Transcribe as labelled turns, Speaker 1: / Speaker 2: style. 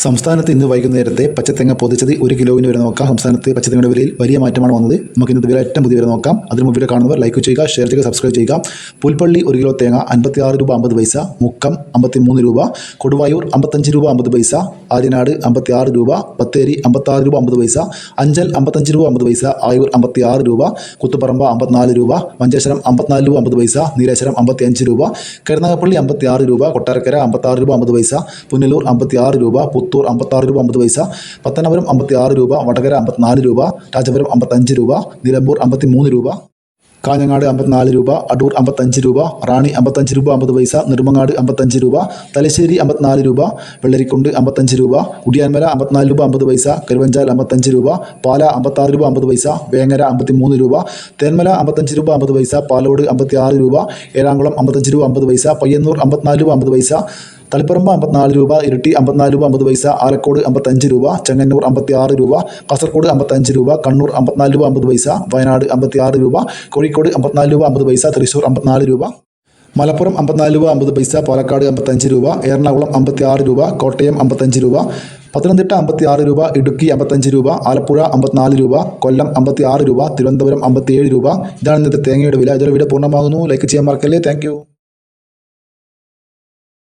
Speaker 1: സംസ്ഥാനത്ത് ഇന്ന് വൈകുന്നേരത്തെ പച്ചത്തേങ്ങ പൊതിച്ചത് 1 കിലോവിന് വരെ നോക്കാം. സംസ്ഥാനത്ത് പച്ചത്തേങ്ങയുടെ വിലയിൽ വലിയ മാറ്റമാണ് വന്നത്. നമുക്ക് ഇന്നത്തെ വില ഏറ്റവും പുതിയ വില നോക്കാം. അതിന് മുമ്പ് കാണുന്നവർ ലൈക്ക് ചെയ്യുക, ഷെയർ ചെയ്യുക, സബ്സ്ക്രൈബ് ചെയ്യുക. പുൽപ്പള്ളി 1 കിലോ തേങ്ങ 56 രൂപ 50 പൈസ, മുക്കം 53 രൂപ, കൊടുവായൂർ 55 രൂപ 50 പൈസ, ആര്യനാട് 56 രൂപ, ബത്തേരി 56 രൂപ 50 പൈസ, അഞ്ചൽ 55 രൂപ 50 പൈസ, ആയൂർ 56 രൂപ, കുത്തുപറമ്പ 54 രൂപ, മഞ്ചേശ്വരം 54 രൂപ 50 പൈസ, നീലേശ്വരം 55 രൂപ, കരുനാഗപ്പള്ളി 56 രൂപ, കൊട്ടാരക്കര 56 രൂപ 50 പൈസ, പുനലൂർ 56 രൂപ, പുത്തൂർ 56 രൂപ 50 പൈസ, പത്തനാപുരം 56 രൂപ, വടകര 54 രൂപ, രാജപുരം 55 രൂപ, നിലമ്പൂർ 53 രൂപ, കാഞ്ഞങ്ങാട് 54 രൂപ, അടൂർ 55 രൂപ, റാണി 55 രൂപ 50 പൈസ, നെടുമങ്ങാട് 55 രൂപ, തലശ്ശേരി 54 രൂപ, വെള്ളരിക്കുണ്ട് 55 രൂപ, കുടിയാൻമല 54 രൂപ 50 പൈസ, കരുവഞ്ചാൽ 55 രൂപ, പാല 56 രൂപ 50 പൈസ, വേങ്ങര 53 രൂപ, തേന്മല 55 രൂപ 50 പൈസ, പാലോട് 56 രൂപ, ഏഴാംകുളം 55 രൂപ 50 പൈസ, പയ്യന്നൂർ 54 രൂപ 50 പൈസ, തളിപ്പറമ്പ് 54 രൂപ, ഇരിട്ടി 54 രൂപ 50 പൈസ, ആലക്കോട് 55 രൂപ, ചെങ്ങന്നൂർ 56 രൂപ, കാസർഗോഡ് 55 രൂപ, കണ്ണൂർ 54 രൂപ 50 പൈസ, വയനാട് 56 രൂപ, കോഴിക്കോട് 54 രൂപ 50 പൈസ, തൃശ്ശൂർ 54 രൂപ, മലപ്പുറം 54 രൂപ 50 പൈസ, പാലക്കാട് 55 രൂപ, എറണാകുളം 56 രൂപ, കോട്ടയം 55 രൂപ, പത്തനംതിട്ട 56 രൂപ, ഇടുക്കി 55 രൂപ, ആലപ്പുഴ 54 രൂപ, കൊല്ലം 56 രൂപ, തിരുവനന്തപുരം 57 രൂപ. ഇതാണ് ഇന്നത്തെ തേങ്ങയുടെ വില. ഇതൊരു വീഡിയോ പൂർണ്ണമാകുന്നു. ലൈക്ക് ചെയ്യാൻ മറക്കല്ലേ. താങ്ക്